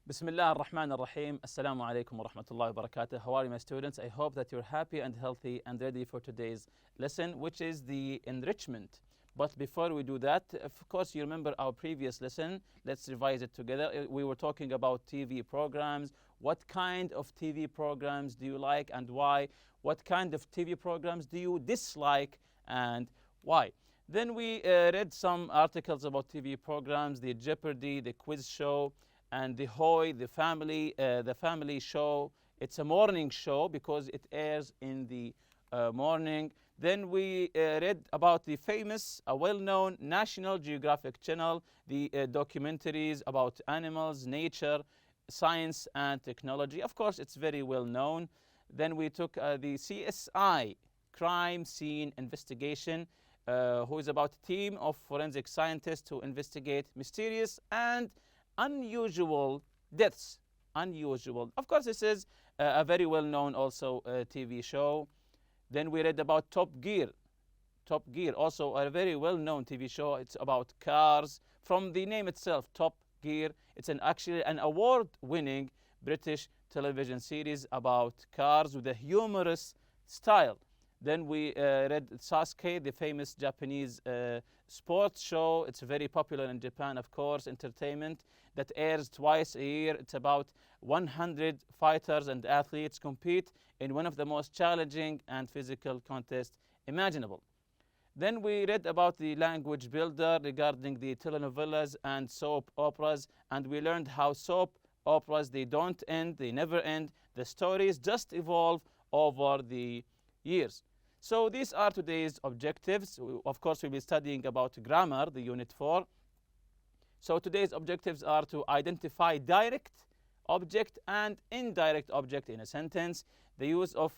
Bismillah ar-Rahman ar-Rahim. Assalamu alaikum wa rahmatullahi wa barakatuh. How are you, my students? I hope that you're happy and healthy and ready for today's lesson, which is the enrichment. But before we do that, of course, you remember our previous lesson. Let's revise it together. We were talking about TV programs. What kind of TV programs do you like and why? What kind of TV programs do you dislike and why? Then we read some articles about TV programs, the Jeopardy, the quiz show, and the Hoy, the family show. It's a morning show because it airs in the morning. Then we read about the famous, well-known National Geographic channel, the documentaries about animals, nature, science, and technology. Of course, it's very well known. Then we took the CSI, Crime Scene Investigation, who is about a team of forensic scientists who investigate mysterious and unusual deaths. Unusual. Of course, this is a very well-known also TV show. Then we read about Top Gear. Top Gear, also a very well-known TV show. It's about cars. From the name itself, Top Gear, it's actually an award-winning British television series about cars with a humorous style. Then we read Sasuke, the famous Japanese sports show. It's very popular in Japan, of course, entertainment that airs twice a year. It's about 100 fighters and athletes compete in one of the most challenging and physical contests imaginable. Then we read about the language builder regarding the telenovelas and soap operas, and we learned how soap operas, they don't end, they never end. The stories just evolve over the years. So these are today's objectives. Of course, we'll be studying about grammar, the unit 4. So today's objectives are to identify direct object and indirect object in a sentence, the use of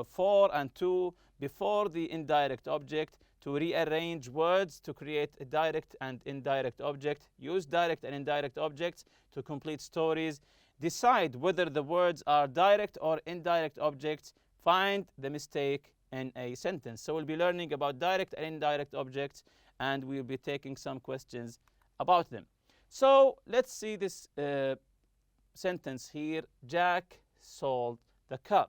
for and to before the indirect object, to rearrange words to create a direct and indirect object, use direct and indirect objects to complete stories, decide whether the words are direct or indirect objects, find the mistake in a sentence. So we'll be learning about direct and indirect objects, and we'll be taking some questions about them. So let's see this sentence here. Jack sold the car.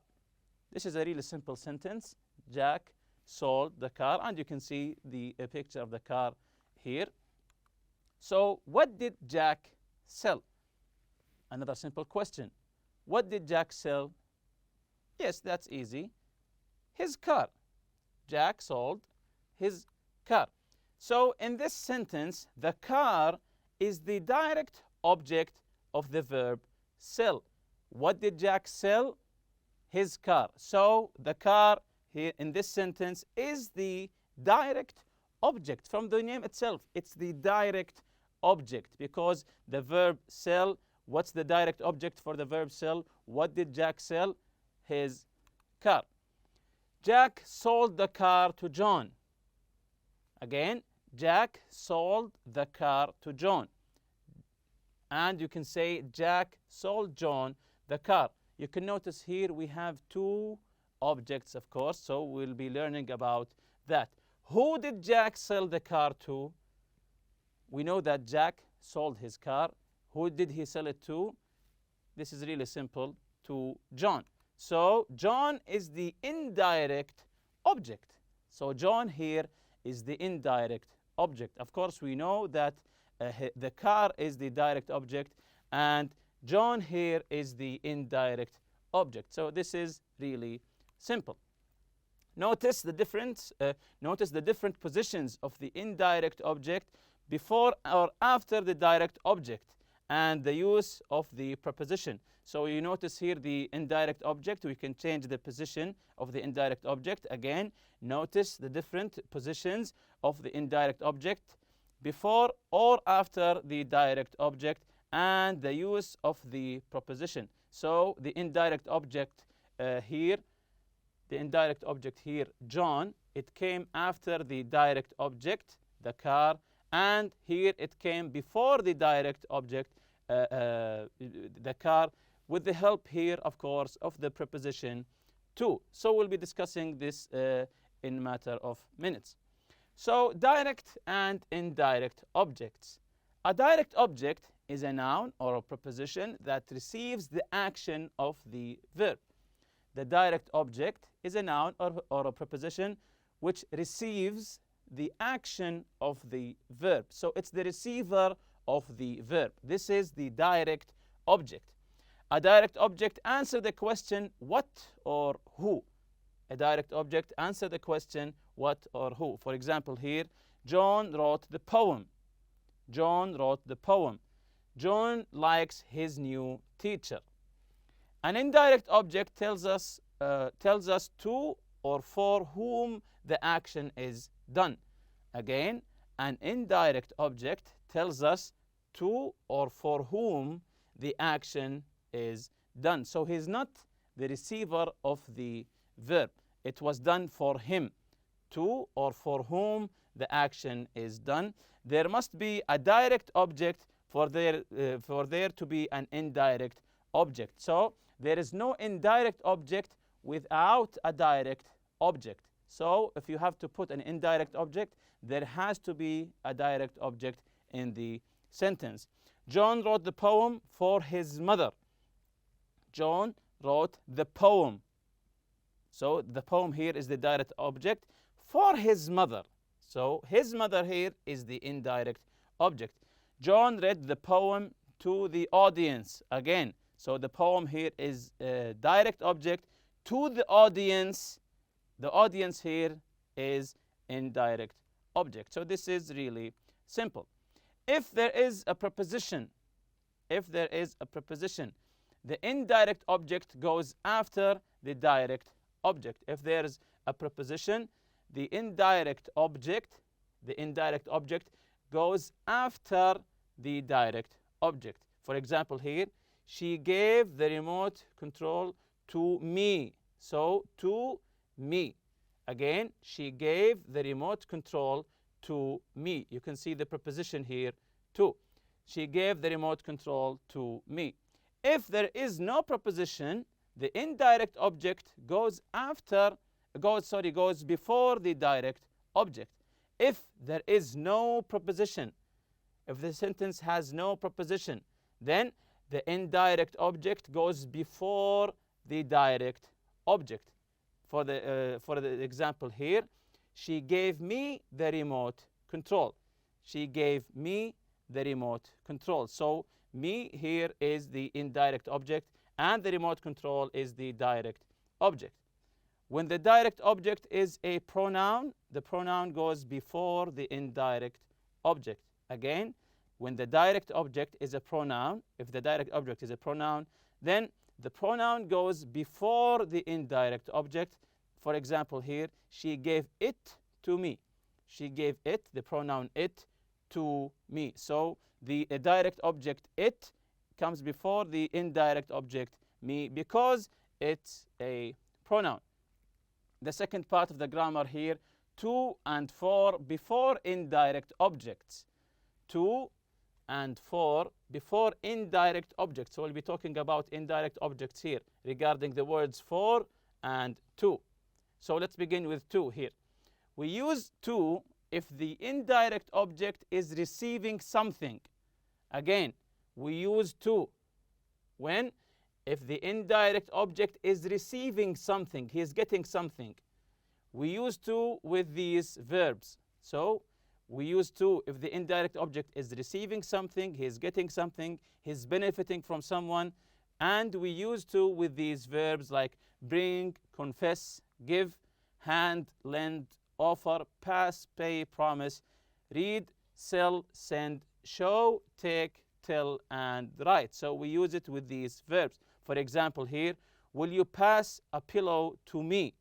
This is a really simple sentence. Jack sold the car, and you can see the picture of the car here. So what did Jack sell? Another simple question. What did Jack sell? Yes, that's easy. His car. Jack sold his car. So in this sentence, the car is the direct object of the verb sell. What did Jack sell? His car. So the car here in this sentence is the direct object. From the name itself, it's the direct object because the verb sell, what's the direct object for the verb sell? What did Jack sell? His car. Jack sold the car to John. Again, Jack sold the car to John. And you can say Jack sold John the car. You can notice here we have two objects, of course, so we'll be learning about that. Who did Jack sell the car to? We know that Jack sold his car. Who did he sell it to? This is really simple, to John. So John is the indirect object. So John here is the indirect object. Of course, we know that the car is the direct object and John here is the indirect object. So this is really simple. Notice the difference. Notice the different positions of the indirect object before or after the direct object and the use of the preposition. So you notice here the indirect object, we can change the position of the indirect object. Again, notice the different positions of the indirect object before or after the direct object and the use of the preposition. So the indirect object here, John, it came after the direct object, the car, and here it came before the direct object, the car, with the help here, of course, of the preposition to. So we'll be discussing this in a matter of minutes. So direct and indirect objects. A direct object is a noun or a preposition that receives the action of the verb. The direct object is a noun or a preposition which receives the action of the verb. So it's the receiver of the verb. This is the direct object. A direct object answers the question what or who. A direct object answers the question what or who. For example here, John wrote the poem. John wrote the poem. John likes his new teacher. An indirect object tells us to or for whom the action is done. Again, an indirect object tells us to or for whom the action is done. So he's not the receiver of the verb. It was done for him. To or for whom the action is done. There must be a direct object for there to be an indirect object. So there is no indirect object without a direct object. So if you have to put an indirect object, there has to be a direct object in the sentence. John wrote the poem for his mother. John wrote the poem. So the poem here is the direct object for his mother. So his mother here is the indirect object. John read the poem to the audience. Again, so the poem here is a direct object to the audience. The audience here is indirect object. So this is really simple. If there is a preposition, the indirect object goes after the direct object. If there's a preposition, the indirect object goes after the direct object. For example here, she gave the remote control to me. So to me. Again, she gave the remote control to me. You can see the preposition here to. She gave the remote control to me. If there is no preposition, the indirect object goes before the direct object. If there is no preposition, if the sentence has no preposition, then the indirect object goes before the direct object. For the example here, she gave me the remote control. She gave me the remote control. So me here is the indirect object and the remote control is the direct object. When the direct object is a pronoun, the pronoun goes before the indirect object. Again, when the direct object is a pronoun, if the direct object is a pronoun, then the pronoun goes before the indirect object. For example here, she gave it to me. She gave it, the pronoun it, to me. So the direct object it comes before the indirect object me because it's a pronoun. The second part of the grammar here, to and for before indirect objects. To and for before indirect objects. So we'll be talking about indirect objects here regarding the words for and to. So let's begin with to here. We use to if the indirect object is receiving something. Again, we use to when if the indirect object is receiving something, he is getting something. We use to with these verbs. So we use to if the indirect object is receiving something, he is getting something, he is benefiting from someone. And we use to with these verbs like bring, confess, give, hand, lend, offer, pass, pay, promise, read, sell, send, show, take, tell, and write. So we use it with these verbs. For example here, will you pass a pillow to me?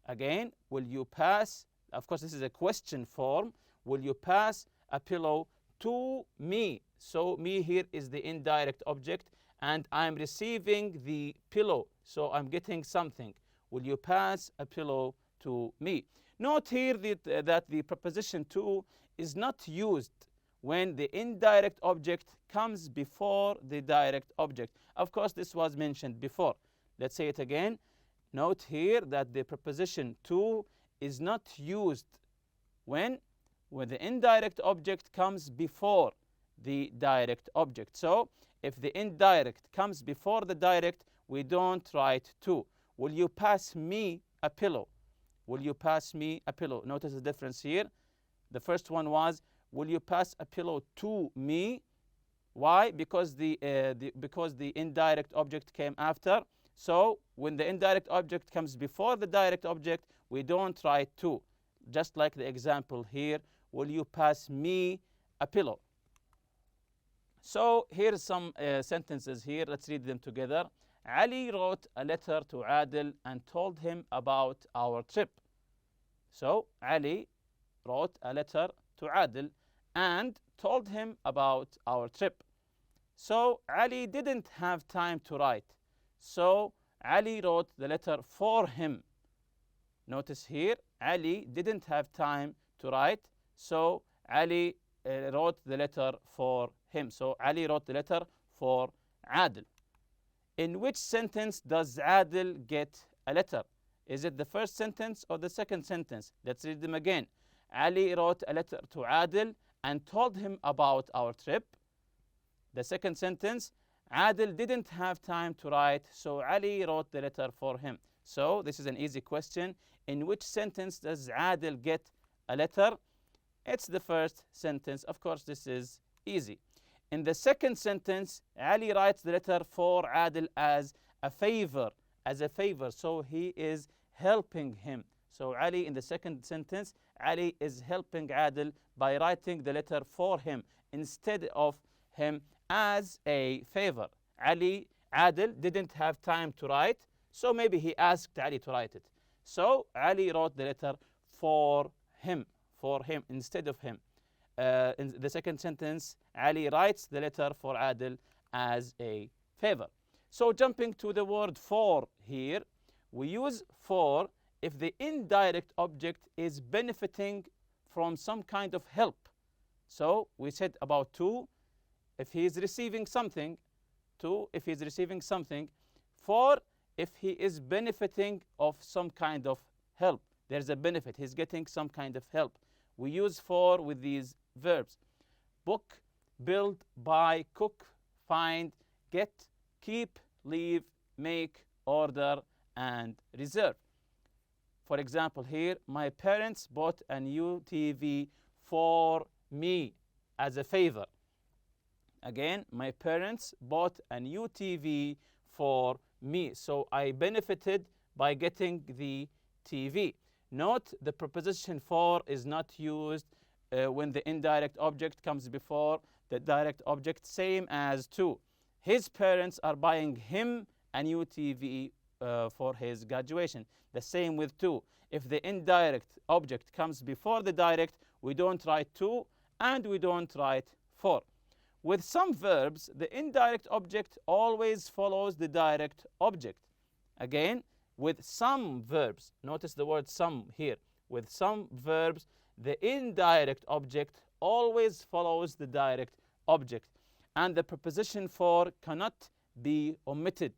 Again, will you pass, of course this is a question form, will you pass a pillow to me? So me here is the indirect object and I'm receiving the pillow, so I'm getting something. Will you pass a pillow to me? Note here that the preposition to is not used when the indirect object comes before the direct object. Of course, this was mentioned before. Let's say it again. Note here that the preposition to is not used when the indirect object comes before the direct object. So if the indirect comes before the direct, we don't write to. Will you pass me a pillow? Will you pass me a pillow? Notice the difference here. The first one was, will you pass a pillow to me? Why? Because the indirect object came after. So when the indirect object comes before the direct object, we don't write to. Just like the example here, will you pass me a pillow? So here's some sentences here. Let's read them together. Ali wrote a letter to Adil and told him about our trip. So Ali wrote a letter to Adil and told him about our trip. So Ali didn't have time to write. So Ali wrote the letter for him. Notice here, Ali didn't have time to write. So Ali wrote the letter for him. So Ali wrote the letter for Adil. In which sentence does Adil get a letter? Is it the first sentence or the second sentence? Let's read them again. Ali wrote a letter to Adil and told him about our trip. The second sentence, Adil didn't have time to write, so Ali wrote the letter for him. So this is an easy question. In which sentence does Adil get a letter? It's the first sentence. Of course, this is easy. In the second sentence, Ali writes the letter for Adil as a favor, so he is helping him. So Ali, in the second sentence, Ali is helping Adil by writing the letter for him instead of him as a favor. Adil didn't have time to write, so maybe he asked Ali to write it. So Ali wrote the letter for him instead of him. In the second sentence, Ali writes the letter for Adil as a favor. So jumping to the word for here, we use for if the indirect object is benefiting from some kind of help. So we said about to, if he is receiving something, to if he is receiving something, for if he is benefiting of some kind of help. There's a benefit, he's getting some kind of help. We use for with these verbs. Book, build, buy, cook, find, get, keep, leave, make, order, and reserve. For example here, my parents bought a new TV for me as a favor. Again, my parents bought a new TV for me. So I benefited by getting the TV. Note the preposition for is not used when the indirect object comes before the direct object, same as to. His parents are buying him a new TV for his graduation. The same with to. If the indirect object comes before the direct, we don't write to and we don't write for. With some verbs, the indirect object always follows the direct object. Again, with some verbs, notice the word some here. With some verbs, the indirect object always follows the direct object. And the preposition for cannot be omitted.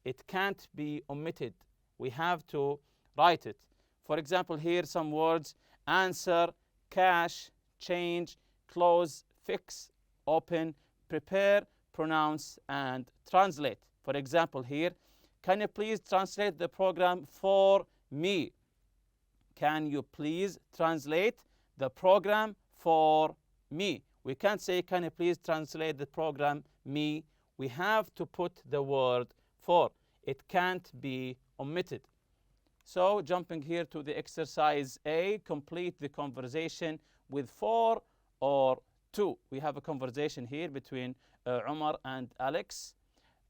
It can't be omitted. We have to write it. For example, here some words: answer, cash, change, close, fix, open, prepare, pronounce, and translate. For example here, can you please translate the program for me? Can you please translate the program for me? We can't say, can you please translate the program me? We have to put the word for. It can't be omitted. So jumping here to the exercise A, complete the conversation with for or to. We have a conversation here between Umar and Alex.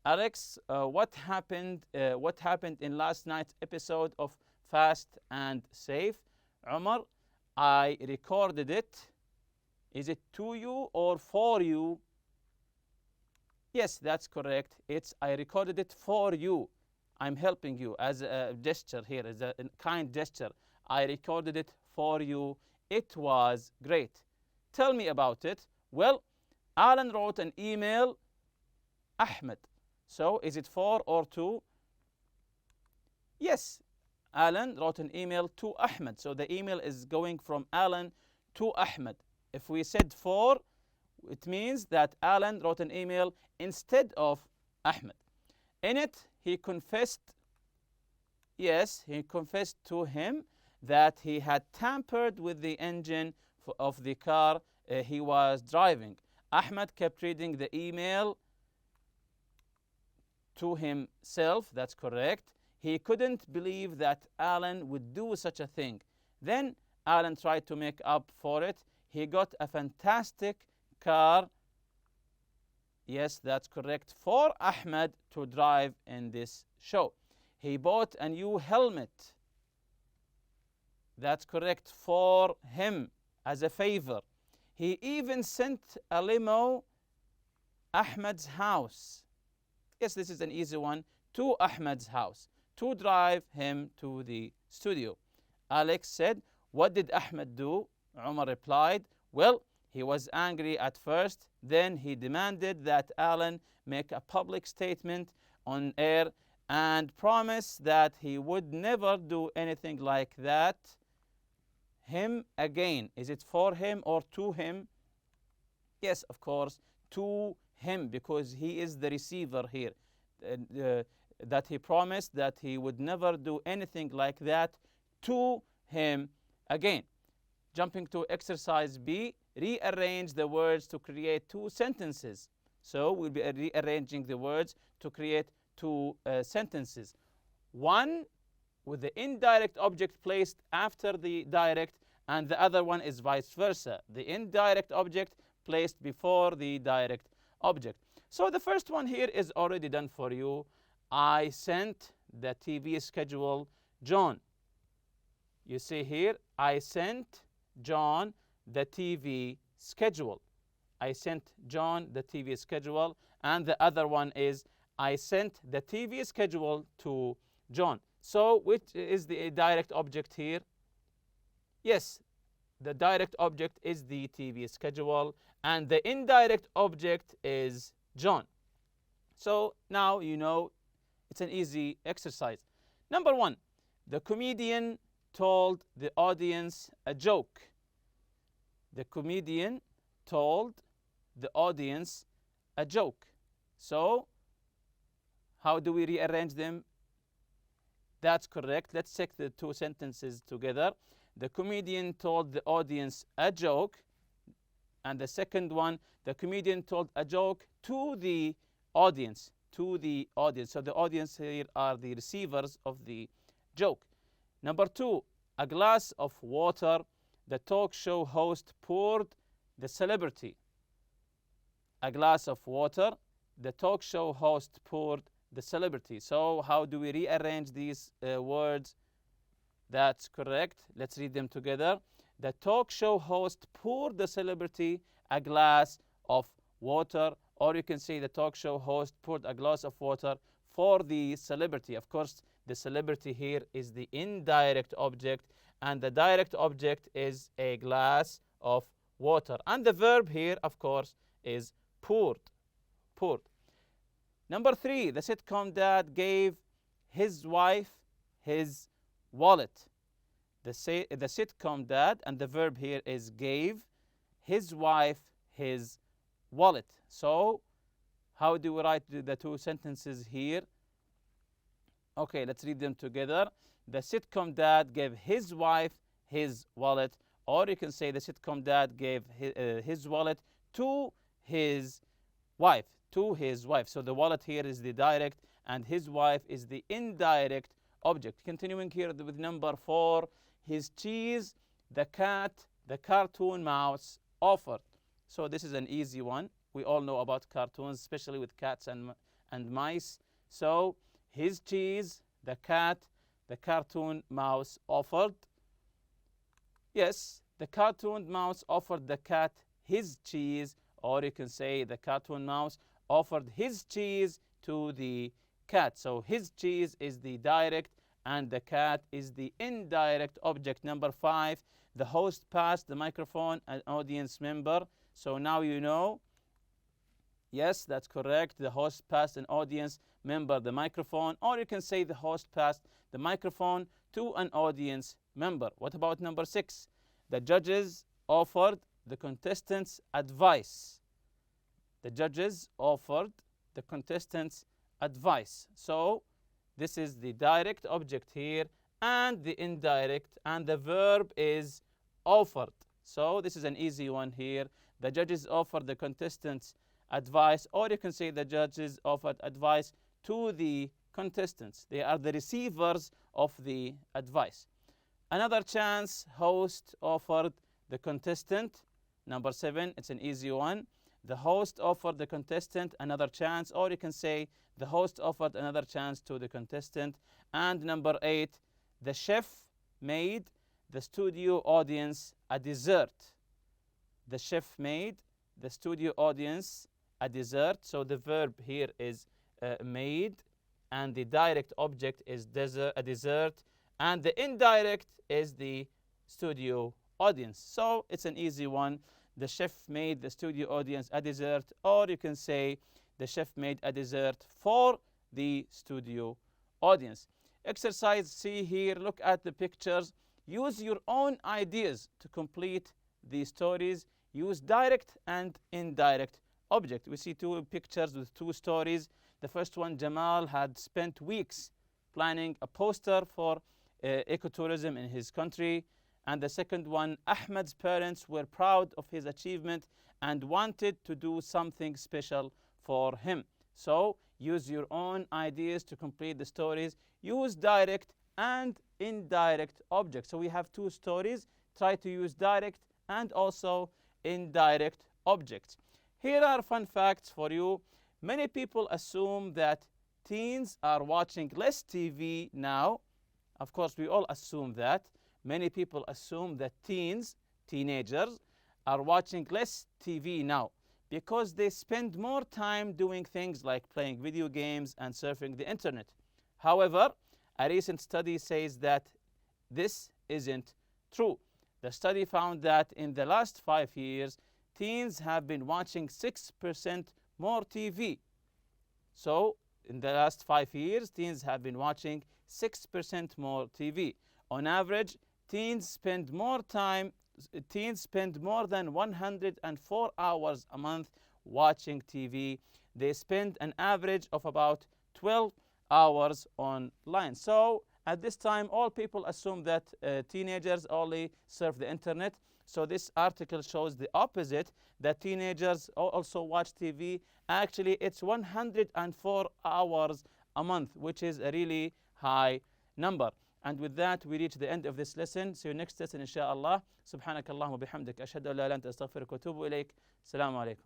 Alex, what happened in last night's episode of Fast and Safe? Umar, I recorded it. Is it to you or for you? Yes, that's correct. It's I recorded it for you. I'm helping you as a gesture here, as a kind gesture. I recorded it for you. It was great. Tell me about it. Well, Alan wrote an email, Ahmed. So is it for or to? Yes, Alan wrote an email to Ahmed. So the email is going from Alan to Ahmed. If we said for, It means that Alan wrote an email instead of Ahmed. In it, he confessed, yes, he confessed to him that he had tampered with the engine of the car he was driving. Ahmed kept reading the email to himself, that's correct. He couldn't believe that Alan would do such a thing. Then Alan tried to make up for it. He got a fantastic car, yes, that's correct, for Ahmed to drive in this show. He bought a new helmet, that's correct, for him as a favor. He even sent a limo Ahmed's house. Yes, this is an easy one, to Ahmed's house to drive him to the studio. Alex said, what did Ahmed do? Umar replied, well, he was angry at first, then he demanded that Alan make a public statement on air and promise that he would never do anything like that him again. Is it for him or to him? Yes, of course, to him, because he is the receiver here. That he promised that he would never do anything like that to him again. Jumping to exercise B, rearrange the words to create two sentences. So we'll be rearranging the words to create two sentences. One with the indirect object placed after the direct, and the other one is vice versa. The indirect object placed before the direct object. So the first one here is already done for you. I sent the TV schedule John. You see here, I sent John the TV schedule. I sent John the TV schedule. And the other one is, I sent the TV schedule to John. So which is the direct object here? Yes, the direct object is the TV schedule, and the indirect object is John. So now you know it's an easy exercise. Number one, the comedian told the audience a joke. The comedian told the audience a joke. So how do we rearrange them? That's correct. Let's check the two sentences together. The comedian told the audience a joke. And the second one, the comedian told a joke to the audience. To the audience. So the audience here are the receivers of the joke. Number two, a glass of water. The talk show host poured the celebrity. A glass of water. The talk show host poured the celebrity. So how do we rearrange these words? That's correct. Let's read them together. The talk show host poured the celebrity a glass of water, or you can say the talk show host poured a glass of water for the celebrity. Of course, the celebrity here is the indirect object, and the direct object is a glass of water. And the verb here, of course, is poured. Poured. Number three, the sitcom dad gave his wife his wallet. The sitcom dad, and the verb here is gave his wife his wallet. So how do we write the two sentences here? Okay, let's read them together. The sitcom dad gave his wife his wallet, or you can say the sitcom dad gave his wallet to his wife. To his wife. So the wallet here is the direct, and his wife is the indirect object. Continuing here with number four, his cheese, the cat, the cartoon mouse offered. So this is an easy one. We all know about cartoons, especially with cats and mice. So his cheese, the cat, the cartoon mouse offered. Yes, the cartoon mouse offered the cat his cheese, or you can say the cartoon mouse offered his cheese to the cat. So his cheese is the direct, and the cat is the indirect object. Number five, the host passed the microphone an audience member. So now you know. Yes, that's correct. The host passed an audience member the microphone, or you can say the host passed the microphone to an audience member. What about number six? The judges offered the contestants advice. The judges offered the contestants advice. So this is the direct object here and the indirect, and the verb is offered. So this is an easy one here. The judges offered the contestants advice, or you can say the judges offered advice to the contestants. They are the receivers of the advice. Another chance, host offered the contestant. Number 7, it's an easy one. The host offered the contestant another chance, or you can say the host offered another chance to the contestant. And number 8, the chef made the studio audience a dessert. The chef made the studio audience a dessert. So the verb here is made, and the direct object is a dessert, and the indirect is the studio audience. So it's an easy one. The chef made the studio audience a dessert, or you can say the chef made a dessert for the studio audience. Exercise C here, look at the pictures. Use your own ideas to complete the stories. Use direct and indirect object. We see 2 pictures with 2 stories. The first one, Jamal had spent weeks planning a poster for ecotourism in his country. And the second one, Ahmed's parents were proud of his achievement and wanted to do something special for him. So use your own ideas to complete the stories. Use direct and indirect objects. So we have 2 stories. Try to use direct and also indirect objects. Here are fun facts for you. Many people assume that teens are watching less TV now. Of course, we all assume that. Many people assume that teenagers, are watching less TV now because they spend more time doing things like playing video games and surfing the internet. However, a recent study says that this isn't true. The study found that in the last 5 years, teens have been watching 6% more TV. So in the last 5 years, teens have been watching 6% more TV. On average, teens spend more than 104 hours a month watching TV. They spend an average of about 12 hours online. So at this time, all people assume that teenagers only surf the internet. So this article shows the opposite, that teenagers also watch TV. Actually, it's 104 hours a month, which is a really high number. And with that, we reach the end of this lesson. See you next lesson, inshallah. Subhanakallahumma bihamdik. Ashhadu an la ilaha illa anta astaghfiruka wa atubu ilayk. Assalamu alaikum.